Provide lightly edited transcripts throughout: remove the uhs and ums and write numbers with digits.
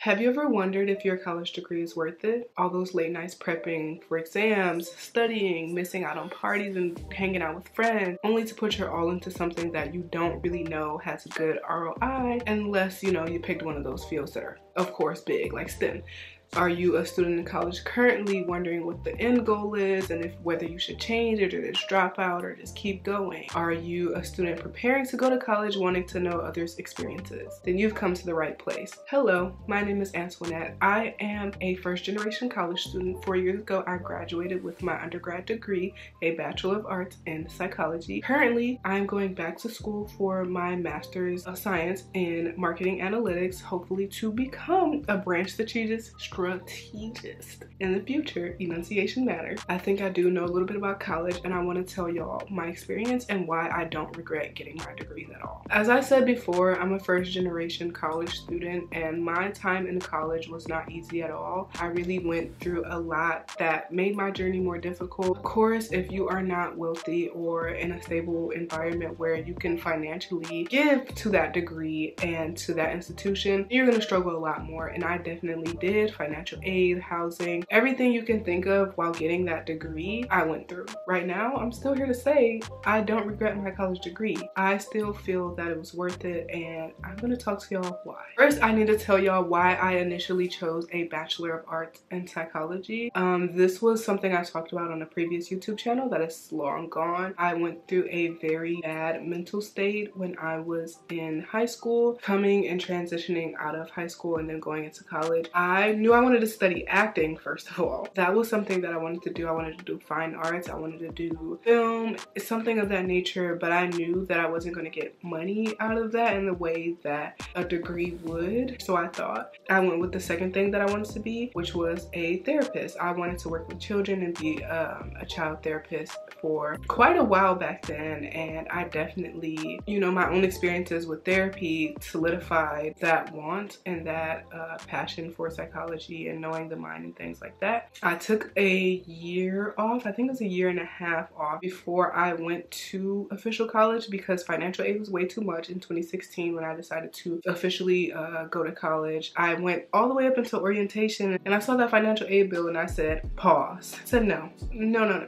Have you ever wondered if your college degree is worth it? All those late nights prepping for exams, studying, missing out on parties and hanging out with friends, only to put your all into something that you don't really know has a good ROI unless, you picked one of those fields that are, of course, big, like STEM. Are you a student in college currently wondering what the end goal is and whether you should change it or just drop out or just keep going? Are you a student preparing to go to college wanting to know others' experiences? Then you've come to the right place. Hello, my name is Antoinette. I am a first-generation college student. 4 years ago, I graduated with my undergrad degree, a Bachelor of Arts in Psychology. Currently, I'm going back to school for my Master's of Science in Marketing Analytics, hopefully to become a brand strategist in the future. Enunciation matters. I think I do know a little bit about college, and I want to tell y'all my experience and why I don't regret getting my degree at all. As I said before, I'm a first-generation college student, and my time in college was not easy at all. I really went through a lot that made my journey more difficult. Of course, if you are not wealthy or in a stable environment where you can financially give to that degree and to that institution, you're going to struggle a lot more, and I definitely did. Financial aid, housing, everything you can think of while getting that degree, I went through. Right now, I'm still here to say I don't regret my college degree. I still feel that it was worth it, and I'm gonna talk to y'all why. First, I need to tell y'all why I initially chose a Bachelor of Arts in Psychology. This was something I talked about on a previous YouTube channel that is long gone. I went through a very bad mental state when I was in high school, coming and transitioning out of high school and then going into college. I knew I wanted to study acting, first of all. That was something that I wanted to do. I wanted to do fine arts. I wanted to do film, something of that nature, but I knew that I wasn't going to get money out of that in the way that a degree would. So I thought I went with the second thing that I wanted to be, which was a therapist. I wanted to work with children and be a child therapist for quite a while back then, and I definitely, my own experiences with therapy solidified that want and that passion for psychology and knowing the mind and things like that. I took a year off, I think it was a year and a half off before I went to official college because financial aid was way too much in 2016 when I decided to officially go to college. I went all the way up until orientation and I saw that financial aid bill and I said, pause. I said no.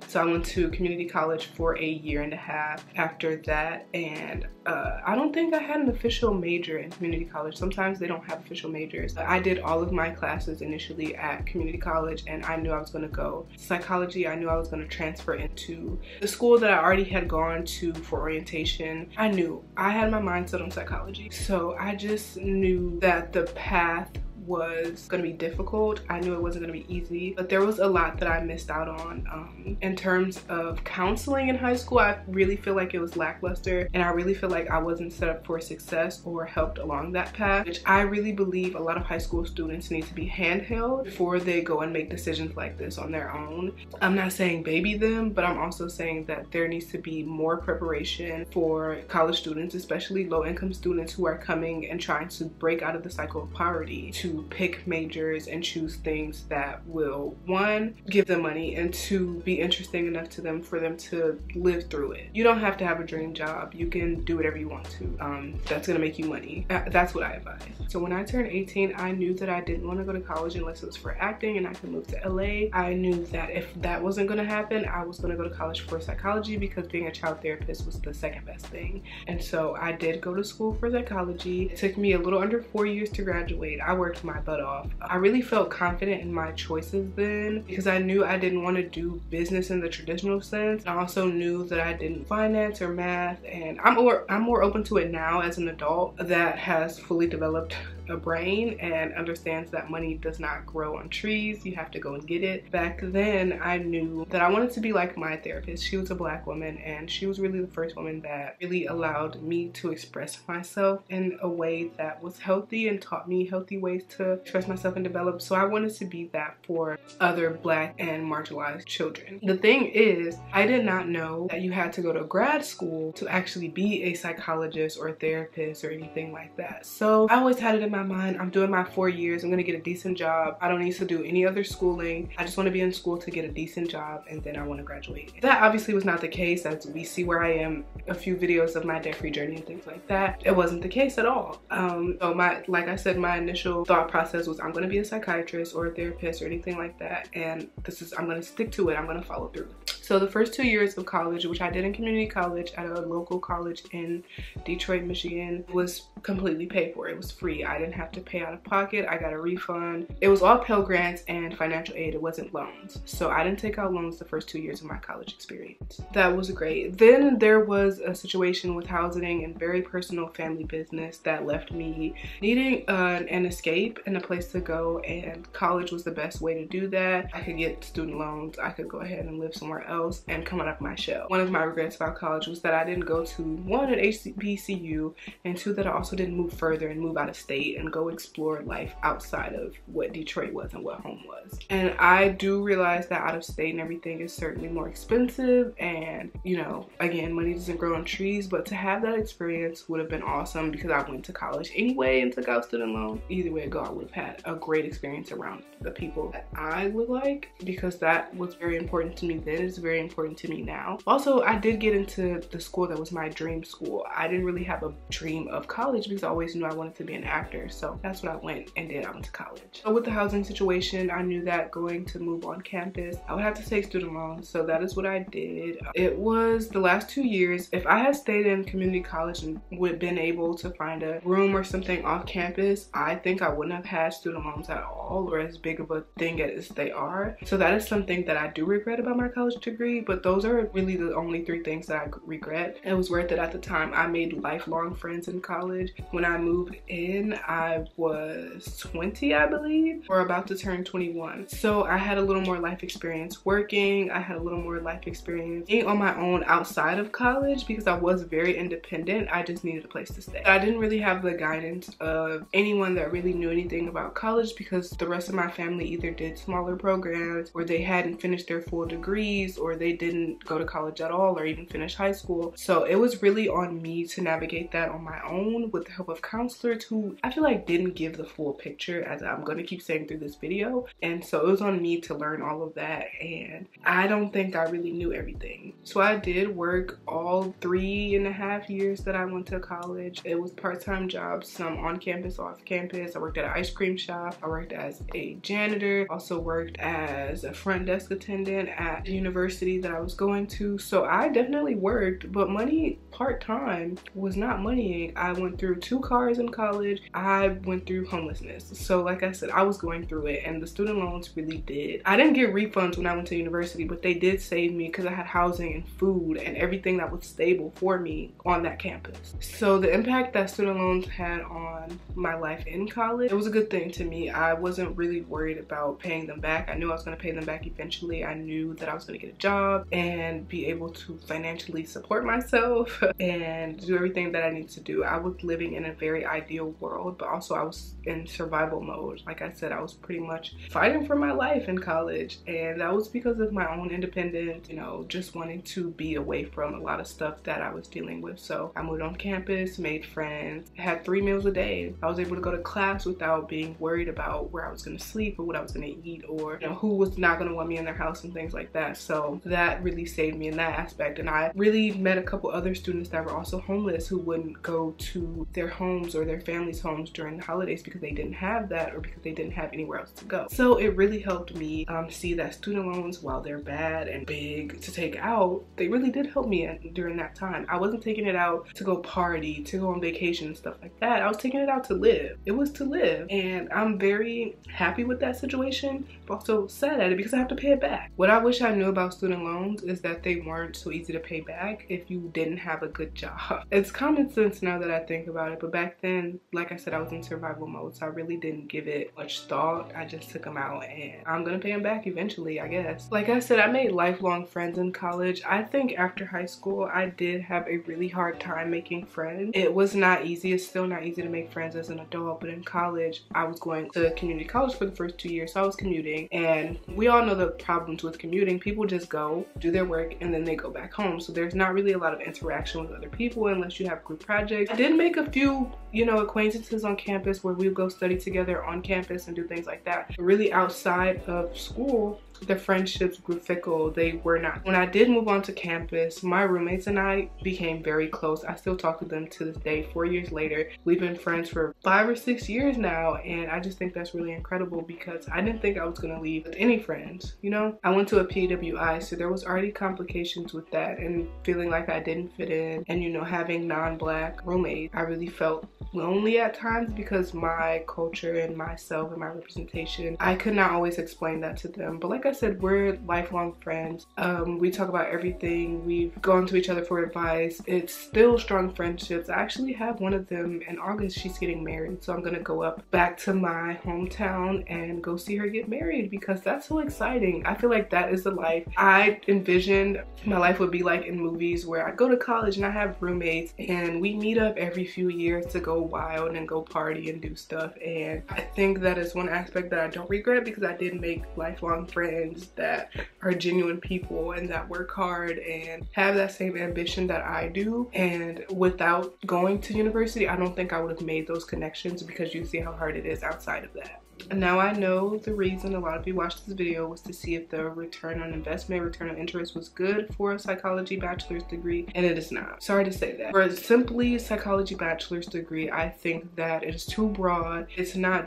So I went to community college for a year and a half after that, and I don't think I had an official major in community college. Sometimes they don't have official majors. I did all of my classes initially at community college, and I knew I was going to go psychology. I knew I was going to transfer into the school that I already had gone to for orientation. I knew I had my mind set on psychology, so I just knew that the path was going to be difficult. I knew it wasn't going to be easy, but there was a lot that I missed out on. In terms of counseling in high school, I really feel like it was lackluster, and I really feel like I wasn't set up for success or helped along that path, which I really believe a lot of high school students need to be handheld before they go and make decisions like this on their own. I'm not saying baby them, but I'm also saying that there needs to be more preparation for college students, especially low-income students who are coming and trying to break out of the cycle of poverty, to pick majors and choose things that will, one, give them money, and two, be interesting enough to them for them to live through it. You don't have to have a dream job. You can do whatever you want to. That's gonna make you money. That's what I advise. So when I turned 18, I knew that I didn't want to go to college unless it was for acting and I could move to LA. I knew that if that wasn't gonna happen, I was gonna go to college for psychology because being a child therapist was the second best thing. And so I did go to school for psychology. It took me a little under 4 years to graduate. I worked my butt off. I really felt confident in my choices then because I knew I didn't want to do business in the traditional sense. I also knew that I didn't finance or math, and I'm more open to it now as an adult that has fully developed a brain and understands that money does not grow on trees. You have to go and get it. Back then, I knew that I wanted to be like my therapist. She was a Black woman, and she was really the first woman that really allowed me to express myself in a way that was healthy and taught me healthy ways to express myself and develop. So I wanted to be that for other Black and marginalized children. The thing is, I did not know that you had to go to grad school to actually be a psychologist or a therapist or anything like that. So I always had it in my mind, I'm doing my 4 years, I'm gonna get a decent job. I don't need to do any other schooling. I just wanna be in school to get a decent job, and then I wanna graduate. That obviously was not the case, as we see where I am, a few videos of my debt-free journey and things like that. It wasn't the case at all. So like I said, my initial thought process was I'm gonna be a psychiatrist or a therapist or anything like that, and I'm gonna stick to it, I'm gonna follow through. So the first 2 years of college, which I did in community college at a local college in Detroit, Michigan, was completely paid for. It was free. I didn't have to pay out of pocket. I got a refund. It was all Pell Grants and financial aid. It wasn't loans. So I didn't take out loans the first 2 years of my college experience. That was great. Then there was a situation with housing and very personal family business that left me needing an escape and a place to go, and college was the best way to do that. I could get student loans. I could go ahead and live somewhere else and come out of my shell. One of my regrets about college was that I didn't go to, one, an HBCU, and two, that I also didn't move further and move out of state and go explore life outside of what Detroit was and what home was. And I do realize that out of state and everything is certainly more expensive, and you know, again, money doesn't grow on trees, but to have that experience would have been awesome because I went to college anyway and took out student loans. Either way it go, I would have had a great experience around the people that I would like, because that was very important to me then. It's very important to me now. Also, I did get into the school that was my dream school. I didn't really have a dream of college because I always knew I wanted to be an actor, so that's what I went and did. I went to college. So with the housing situation, I knew that going to move on campus, I would have to take student loans, so that is what I did. It was the last 2 years. If I had stayed in community college and would have been able to find a room or something off campus, I think I wouldn't have had student loans at all, or as big of a thing as they are. So that is something that I do regret about my college degree, but those are really the only 3 things that I regret. It was worth it at the time. I made lifelong friends in college. When I moved in, I was 20, I believe, or about to turn 21. So I had a little more life experience working. I had a little more life experience being on my own outside of college because I was very independent. I just needed a place to stay. I didn't really have the guidance of anyone that really knew anything about college because the rest of my family either did smaller programs, or they hadn't finished their full degrees, or they didn't go to college at all or even finish high school. So it was really on me to navigate that on my own with the help of counselors who I feel like didn't give the full picture, as I'm going to keep saying through this video. And so it was on me to learn all of that, and I don't think I really knew everything. So I did work all 3.5 years that I went to college. It was part-time jobs, some on campus, off campus. I worked at an ice cream shop. I worked as a janitor. Also worked as a front desk attendant at the university that I was going to. So I definitely worked, but money part-time was not money. I went through 2 cars in college. I went through homelessness. So like I said, I was going through it, and the student loans really did. I didn't get refunds when I went to university, but they did save me because I had housing and food and everything that was stable for me on that campus. So the impact that student loans had on my life in college, it was a good thing to me. I wasn't really worried about paying them back. I knew I was going to pay them back eventually. I knew that I was going to get a job and be able to financially support myself and do everything that I need to do. I was living in a very ideal world, but also I was in survival mode. Like I said, I was pretty much fighting for my life in college, and that was because of my own independence, you know, just wanting to be away from a lot of stuff that I was dealing with. So I moved on campus, made friends, had 3 meals a day. I was able to go to class without being worried about where I was going to sleep or what I was going to eat, or you know, who was not going to want me in their house and things like that. So that really saved me in that aspect. And I really met a couple other students that were also homeless who wouldn't go to their homes or their families' homes during the holidays because they didn't have that, or because they didn't have anywhere else to go. So it really helped me see that student loans, while they're bad and big to take out, they really did help me during that time. I wasn't taking it out to go party, to go on vacation and stuff like that. I was taking it out to live. It was to live, and I'm very happy with that situation, but also sad at it because I have to pay it back. What I wish I knew about student loans is that they weren't so easy to pay back if you didn't have a good job. It's common sense now that I think about it, but back then, like I said, I was in survival mode, so I really didn't give it much thought. I just took them out, and I'm gonna pay them back eventually, I guess. Like I said, I made lifelong friends in college. I think after high school, I did have a really hard time making friends. It was not easy. It's still not easy to make friends as an adult, but in college, I was going to community college for the first 2 years, so I was commuting, and we all know the problems with commuting. People just just go do their work and then they go back home. So there's not really a lot of interaction with other people unless you have group projects. I did make a few, you know, acquaintances on campus where we would go study together on campus and do things like that. But really outside of school, the friendships grew fickle. They were not. When I did move onto campus, my roommates and I became very close. I still talk to them to this day, 4 years later. We've been friends for 5 or 6 years now, and I just think that's really incredible because I didn't think I was gonna leave with any friends, you know? I went to a PWI, so there was already complications with that and feeling like I didn't fit in, and you know, having non-Black roommates. I really felt lonely at times because my culture and myself and my representation, I could not always explain that to them. But like I said, we're lifelong friends. We talk about everything. We've gone to each other for advice. It's still strong friendships. I actually have one of them in August. She's getting married, so I'm gonna go up back to my hometown and go see her get married because that's so exciting. I feel like that is the life I envisioned my life would be like in movies, where I go to college and I have roommates and we meet up every few years to go wild and go party and do stuff. And I think that is one aspect that I don't regret because I did make lifelong friends that are genuine people and that work hard and have that same ambition that I do. And without going to university, I don't think I would have made those connections because you see how hard it is outside of that. Now I know the reason a lot of you watched this video was to see if the return on investment, return on interest was good for a psychology bachelor's degree, and it is not. Sorry to say that. For a simply psychology bachelor's degree, I think that it is too broad. It's not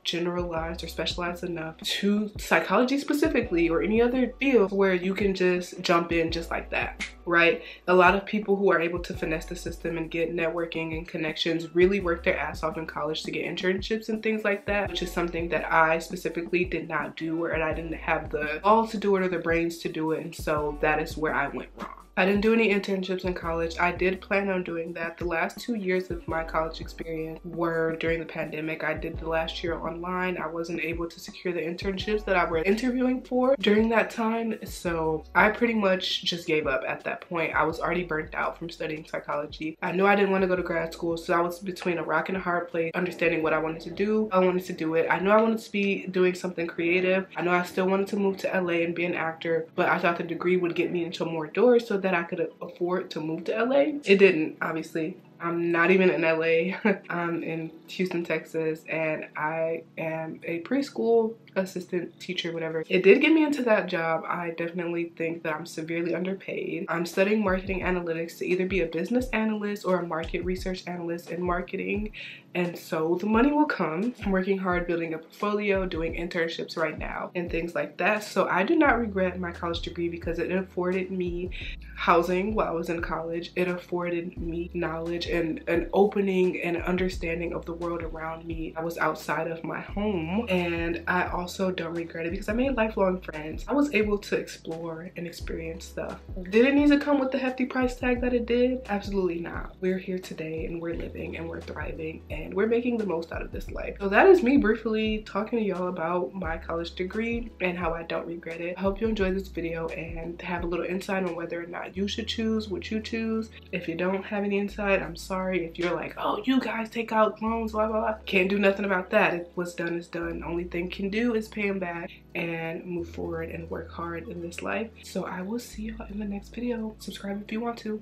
generalized or specialized enough to psychology specifically or any other field where you can just jump in just like that, right? A lot of people who are able to finesse the system and get networking and connections really work their ass off in college to get internships and things like that, which is something that I specifically did not do, and I didn't have the balls to do it or the brains to do it, and so that is where I went wrong. I didn't do any internships in college. I did plan on doing that. The last 2 years of my college experience were during the pandemic. I did the last year online. I wasn't able to secure the internships that I was interviewing for during that time, so I pretty much just gave up at that point. I was already burnt out from studying psychology. I knew I didn't want to go to grad school, so I was between a rock and a hard place, understanding what I wanted to do. I wanted to do it. I knew I wanted to be doing something creative. I know I still wanted to move to LA and be an actor, but I thought the degree would get me into more doors so that I could afford to move to LA. It didn't, obviously. I'm not even in LA. I'm in Houston, Texas, and I am a preschool assistant teacher, whatever. It did get me into that job. I definitely think that I'm severely underpaid. I'm studying marketing analytics to either be a business analyst or a market research analyst in marketing, and so the money will come. I'm working hard building a portfolio, doing internships right now, and things like that. So I do not regret my college degree because it afforded me housing while I was in college. It afforded me knowledge and an opening and understanding of the world around me. I was outside of my home, and I also don't regret it because I made lifelong friends. I was able to explore and experience stuff. Did it need to come with the hefty price tag that it did? Absolutely not. We're here today and we're living and we're thriving and we're making the most out of this life. So that is me briefly talking to y'all about my college degree and how I don't regret it. I hope you enjoyed this video and have a little insight on whether or not you should choose what you choose. If you don't have any insight, I'm sorry. If you're like, oh, you guys take out loans, blah, blah, blah. Can't do nothing about that. What's done is done. Only thing can do is pay them back and move forward and work hard in this life. So I will see y'all in the next video. Subscribe if you want to.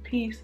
Peace.